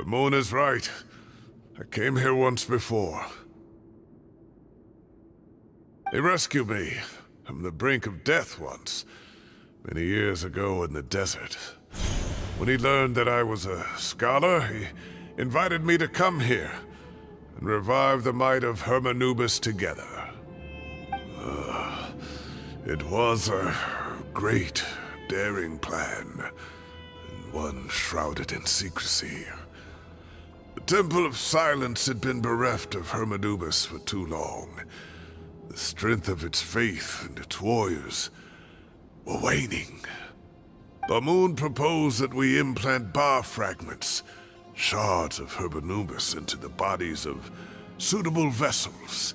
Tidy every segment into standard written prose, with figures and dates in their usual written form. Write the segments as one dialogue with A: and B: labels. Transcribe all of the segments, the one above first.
A: Baimon is right. I came here once before. He rescued me from the brink of death once, many years ago in the desert. When he learned that I was a scholar, he invited me to come here and revive the might of Hiermanobis together. It was a great, daring plan, and one shrouded in secrecy. The Temple of Silence had been bereft of Hiermanobis for too long. The strength of its faith and its warriors were waning. Baimon proposed that we implant bar fragments, shards of Hiermanobis, into the bodies of suitable vessels.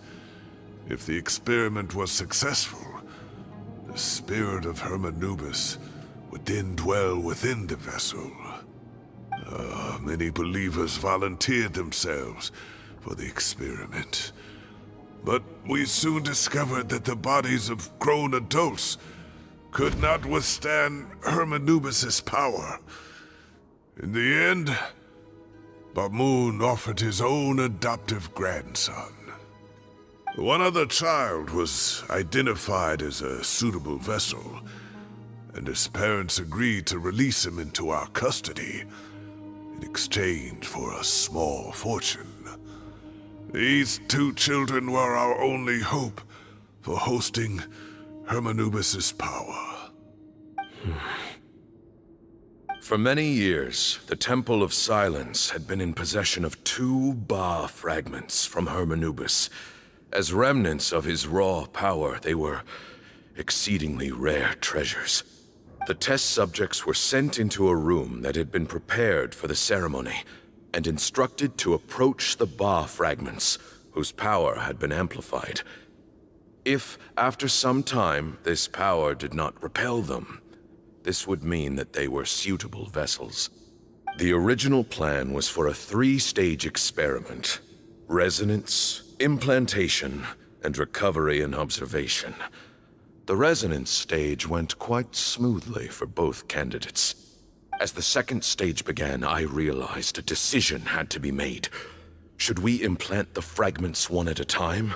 A: If the experiment was successful, the spirit of Hiermanobis would then dwell within the vessel. Many believers volunteered themselves for the experiment. But we soon discovered that the bodies of grown adults could not withstand Hiermanobis' power. In the end, Baimon offered his own adoptive grandson. One other child was identified as a suitable vessel, and his parents agreed to release him into our custody in exchange for a small fortune. These two children were our only hope for hosting Hiermanobis' power.
B: For many years, the Temple of Silence had been in possession of 2 Ba fragments from Hiermanobis. As remnants of his raw power, they were exceedingly rare treasures. The test subjects were sent into a room that had been prepared for the ceremony and instructed to approach the Ba fragments, whose power had been amplified. If, after some time, this power did not repel them, this would mean that they were suitable vessels. The original plan was for a 3-stage experiment: resonance, implantation, and recovery and observation. The resonance stage went quite smoothly for both candidates. As the 2nd stage began, I realized a decision had to be made. Should we implant the fragments one at a time?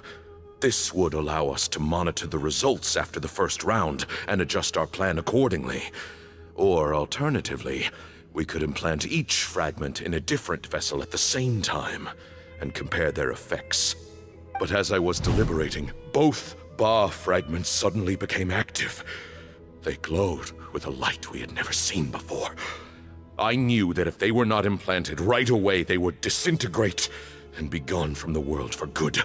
B: This would allow us to monitor the results after the first round and adjust our plan accordingly. Or alternatively, we could implant each fragment in a different vessel at the same time and compare their effects. But as I was deliberating, both Ba fragments suddenly became active. They glowed with a light we had never seen before. I knew that if they were not implanted right away, they would disintegrate and be gone from the world for good.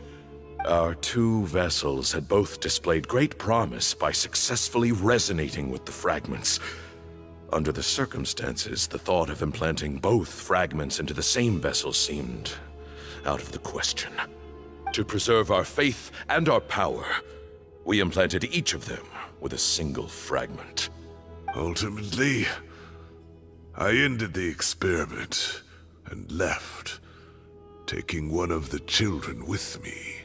B: Our 2 vessels had both displayed great promise by successfully resonating with the fragments. Under the circumstances, the thought of implanting both fragments into the same vessel seemed out of the question. To preserve our faith and our power, we implanted each of them with a single fragment.
A: Ultimately, I ended the experiment and left, taking one of the children with me.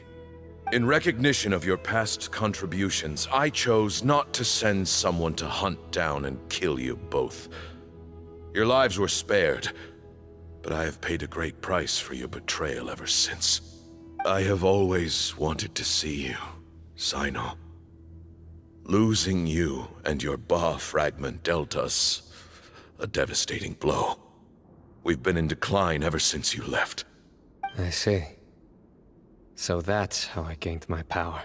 B: In recognition of your past contributions, I chose not to send someone to hunt down and kill you both. Your lives were spared, but I have paid a great price for your betrayal ever since. I have always wanted to see you, Saino. Losing you and your Ba fragment dealt us a devastating blow. We've been in decline ever since you left.
C: I see. So that's how I gained my power.